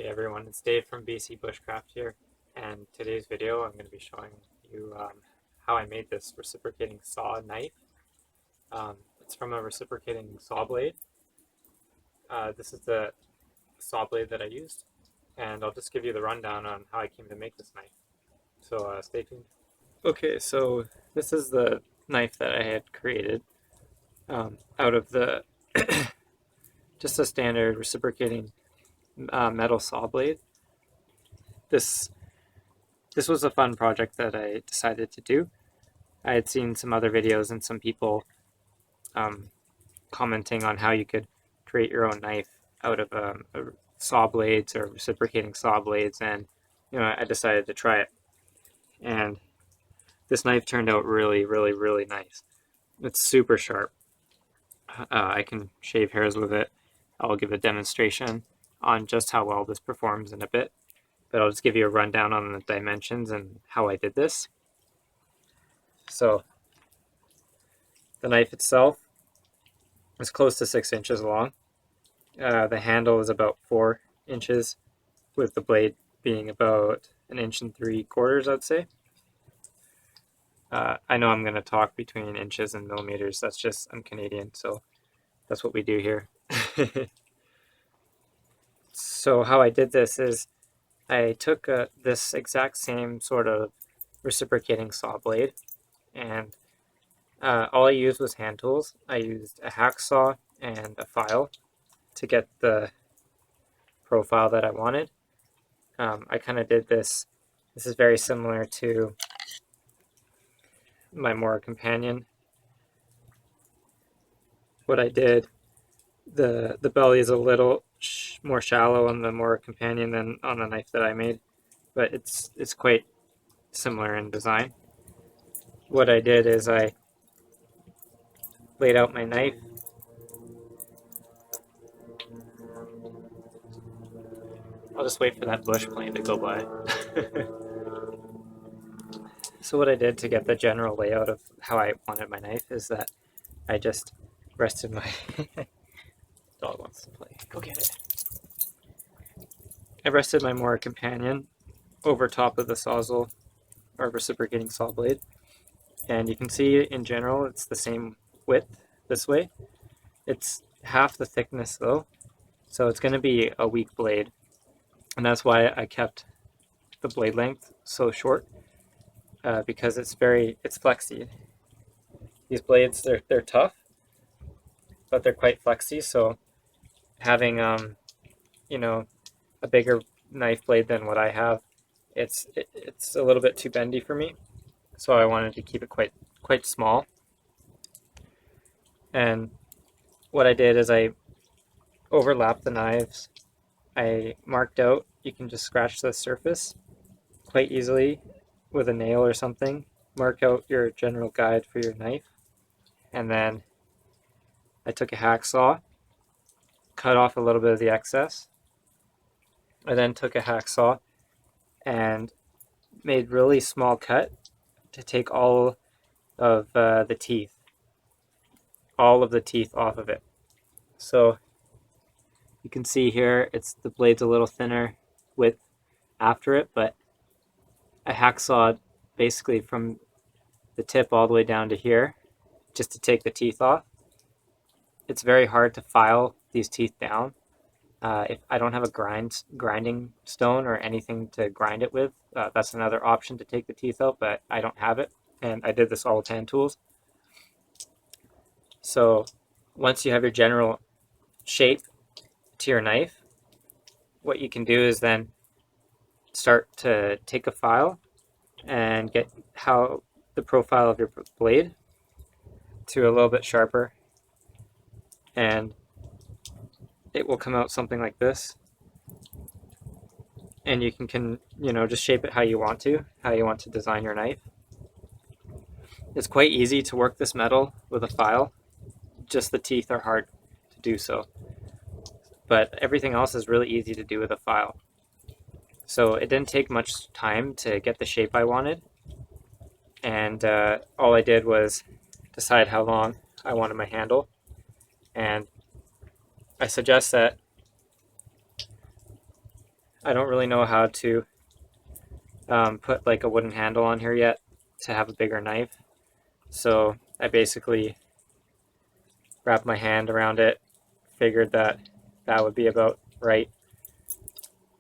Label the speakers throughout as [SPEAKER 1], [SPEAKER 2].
[SPEAKER 1] Hey everyone, it's Dave from BC Bushcraft here, and today's video I'm going to be showing you how I made this reciprocating saw knife. It's from a reciprocating saw blade. This is the saw blade that I used, and I'll just give you the rundown on how I came to make this knife. So stay tuned. Okay, so this is the knife that I had created out of the just a standard reciprocating metal saw blade. This was a fun project that I decided to do. I had seen some other videos and some people commenting on how you could create your own knife out of saw blades or reciprocating saw blades, and I decided to try it. And this knife turned out really, really, really nice. It's super sharp. I can shave hairs with it. I'll give a demonstration on just how well this performs in a bit, but I'll just give you a rundown on the dimensions and how I did this. So the knife itself is close to 6 inches long. The handle is about 4 inches, with the blade being about 1 3/4 inches, I'd say. I know I'm going to talk between inches and millimeters. That's just, I'm Canadian, so that's what we do here. So how I did this is I took this exact same sort of reciprocating saw blade, and all I used was hand tools. I used a hacksaw and a file to get the profile that I wanted. I kind of did this. This is very similar to my Mora companion. What I did, the belly is a little more shallow on the Mora companion than on the knife that I made, but it's quite similar in design. What I did is I laid out my knife. I'll just wait for that bush plane to go by. So what I did to get the general layout of how I wanted my knife is that I just rested my dog wants to play. Go get it. I rested my Mora companion over top of the sawzall or reciprocating saw blade, and you can see in general it's the same width this way. It's half the thickness though, so it's going to be a weak blade, and that's why I kept the blade length so short, because it's flexy. These blades, they're tough, but they're quite flexy, so having a bigger knife blade than what I have, it's a little bit too bendy for me, so I wanted to keep it quite small. And what I did is I overlapped the knives. I marked out, you can just scratch the surface quite easily with a nail or something. Mark out your general guide for your knife, and then I took a hacksaw, cut off a little bit of the excess. I then took a hacksaw and made really small cut to take all of the teeth off of it. So you can see here, the blade's a little thinner width after it, but I hacksawed basically from the tip all the way down to here just to take the teeth off. It's very hard to file these teeth down. If I don't have a grinding stone or anything to grind it with, that's another option to take the teeth out, but I don't have it, and I did this all with hand tools. So once you have your general shape to your knife, what you can do is then start to take a file and get how the profile of your blade to a little bit sharper, and it will come out something like this. And you can just shape it how you want to design your knife. It's quite easy to work this metal with a file, just the teeth are hard to do so, but everything else is really easy to do with a file. So it didn't take much time to get the shape I wanted, and all I did was decide how long I wanted my handle, and I suggest that I don't really know how to put like a wooden handle on here yet to have a bigger knife. So I basically wrapped my hand around it, figured that that would be about right,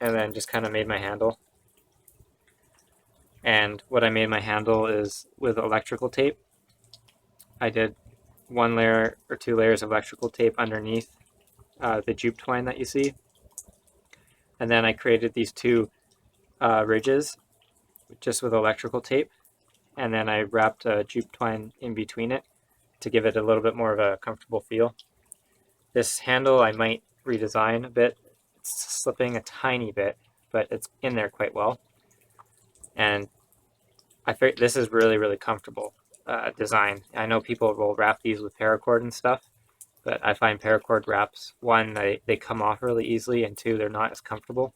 [SPEAKER 1] and then just kind of made my handle. And what I made my handle is with electrical tape. I did 1 layer or 2 layers of electrical tape underneath the jute twine that you see. And then I created these 2 ridges just with electrical tape. And then I wrapped jute twine in between it to give it a little bit more of a comfortable feel. This handle I might redesign a bit. It's slipping a tiny bit, but it's in there quite well. And I think this is really, really comfortable design. I know people will wrap these with paracord and stuff, but I find paracord wraps, 1, they come off really easily, and 2, they're not as comfortable.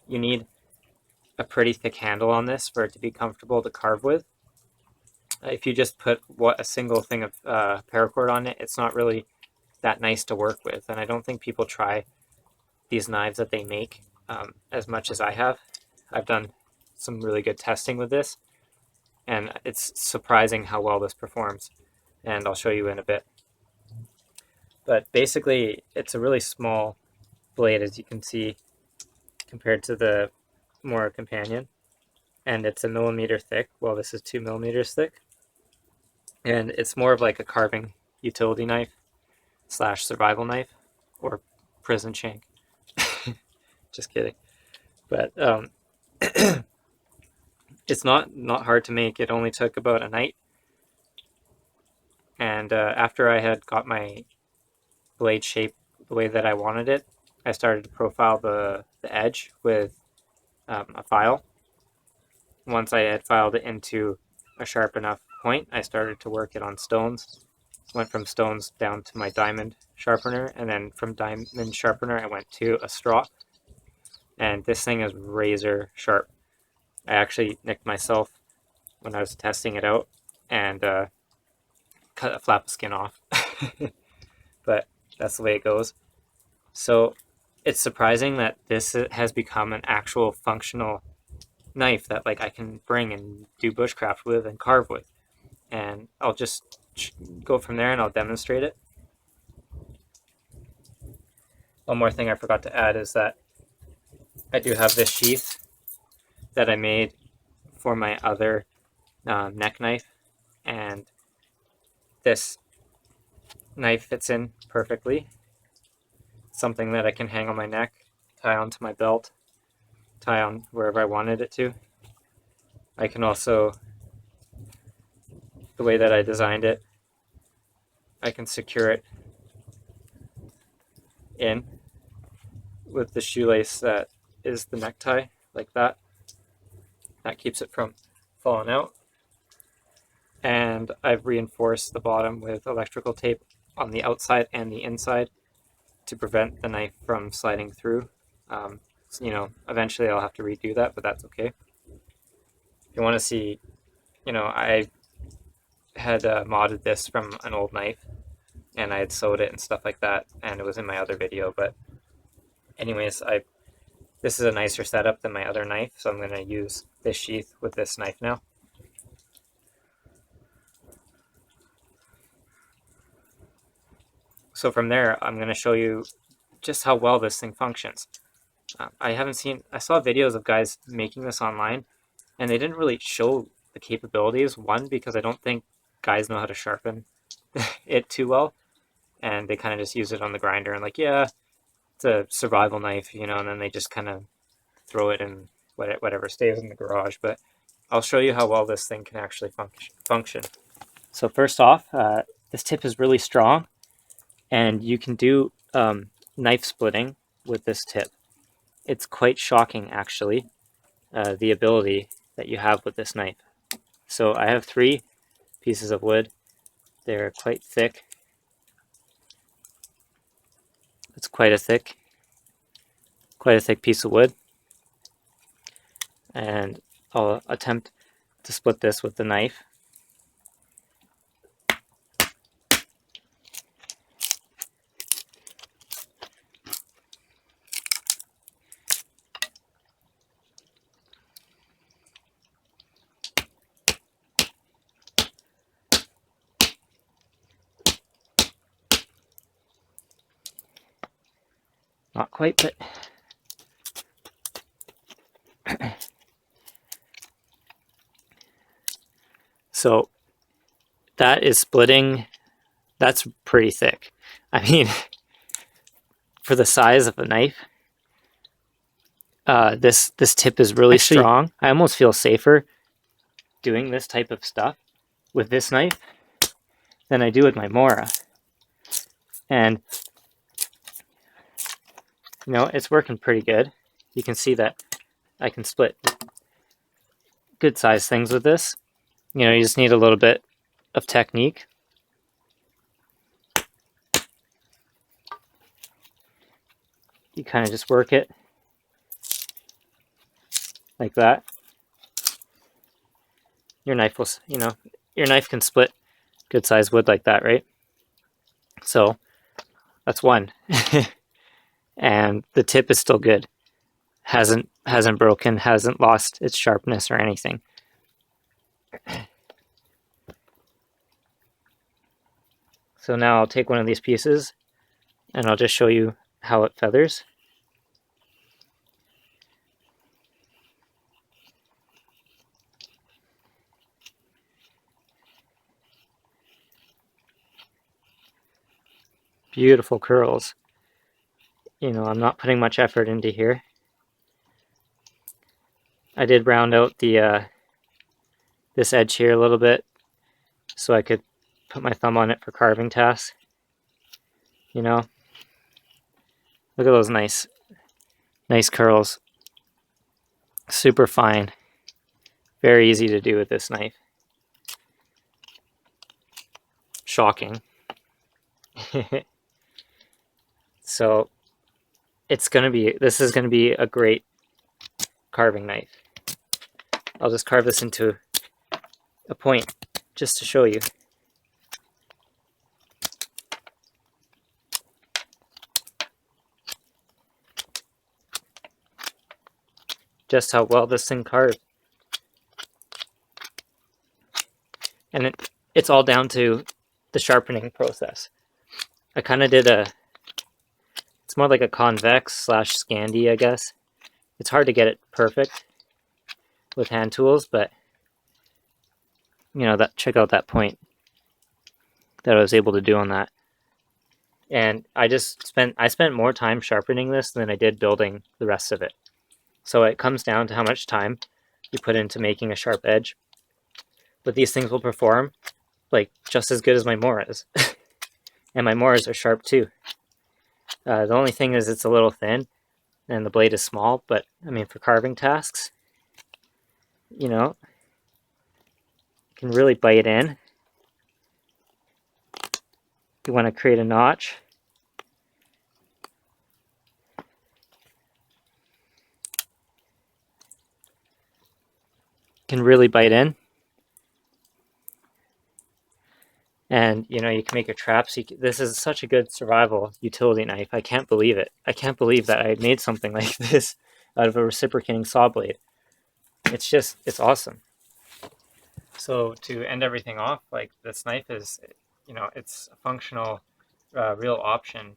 [SPEAKER 1] You need a pretty thick handle on this for it to be comfortable to carve with. If you just put a single thing of paracord on it, it's not really that nice to work with. And I don't think people try these knives that they make as much as I have. I've done some really good testing with this, and it's surprising how well this performs. And I'll show you in a bit. But basically, it's a really small blade, as you can see, compared to the more companion. And it's 1 millimeter thick. Well, this is 2 millimeters thick. And it's more of like a carving utility knife / survival knife or prison shank. Just kidding. But it's not hard to make. It only took about a night. And after I had got my blade shape the way that I wanted it, I started to profile the edge with a file. Once I had filed it into a sharp enough point, I started to work it on stones. Went from stones down to my diamond sharpener, and then from diamond sharpener I went to a straw. And this thing is razor sharp. I actually nicked myself when I was testing it out and cut a flap of skin off. But that's the way it goes. So it's surprising that this has become an actual functional knife that like I can bring and do bushcraft with and carve with. And I'll just go from there and I'll demonstrate it. One more thing I forgot to add is that I do have this sheath that I made for my other neck knife, and this knife fits in perfectly. Something that I can hang on my neck, tie onto my belt, tie on wherever I wanted it to. I can also, the way that I designed it, I can secure it in with the shoelace that is the necktie, like that. That keeps it from falling out. And I've reinforced the bottom with electrical tape on the outside and the inside to prevent the knife from sliding through. You know, eventually I'll have to redo that, but that's okay. If you want to see, you know, I had modded this from an old knife, and I had sewed it and stuff like that, and it was in my other video. But anyways, this is a nicer setup than my other knife, so I'm going to use this sheath with this knife now. So from there, I'm going to show you just how well this thing functions. I saw videos of guys making this online, and they didn't really show the capabilities. One, because I don't think guys know how to sharpen it too well, and they kind of just use it on the grinder and like, yeah, it's a survival knife, you know, and then they just kind of throw it in whatever stays in the garage. But I'll show you how well this thing can actually function. So first off, this tip is really strong, and you can do knife splitting with this tip. It's quite shocking, actually, the ability that you have with this knife. So I have 3 pieces of wood. They're quite thick. It's quite a thick piece of wood. And I'll attempt to split this with the knife. Not quite, but so that is splitting. That's pretty thick. I mean, for the size of a knife, this tip is really strong. I almost feel safer doing this type of stuff with this knife than I do with my Mora. And you know, it's working pretty good. You can see that I can split good size things with this. You know, you just need a little bit of technique. You kind of just work it like that. Your knife will, you know, your knife can split good size wood like that, right? So that's one. And the tip is still good. Hasn't broken, hasn't lost its sharpness or anything. So now I'll take one of these pieces and I'll just show you how it feathers. Beautiful curls. You know, I'm not putting much effort into here. I did round out the this edge here a little bit so I could put my thumb on it for carving tasks. You know, look at those nice curls. Super fine. Very easy to do with this knife. Shocking. So this is gonna be a great carving knife. I'll just carve this into a point just to show you. Just how well this thing carved. And it's all down to the sharpening process. I kind of did it's more like a convex / Scandi, I guess. It's hard to get it perfect with hand tools, but you know, check out that point that I was able to do on that. And I spent more time sharpening this than I did building the rest of it. So it comes down to how much time you put into making a sharp edge. But these things will perform like just as good as my Moras. And my Moras are sharp too. The only thing is it's a little thin and the blade is small, but I mean, for carving tasks, you know, you can really bite in. You want to create a notch. You can really bite in. And, you know, you can make your traps. This is such a good survival utility knife. I can't believe it. I can't believe that I made something like this out of a reciprocating saw blade. It's awesome. So to end everything off, like, this knife is, you know, it's a functional, real option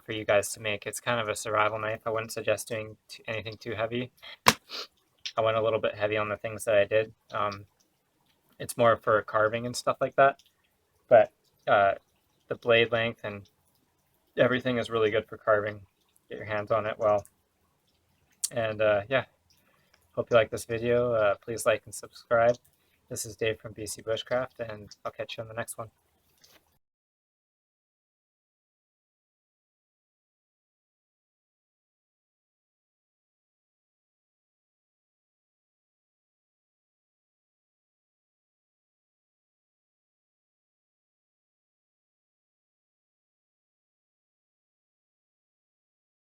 [SPEAKER 1] for you guys to make. It's kind of a survival knife. I wouldn't suggest doing anything too heavy. I went a little bit heavy on the things that I did. It's more for carving and stuff like that. But the blade length and everything is really good for carving. Get your hands on it well. And yeah, hope you like this video. Please like and subscribe. This is Dave from BC Bushcraft, and I'll catch you on the next one.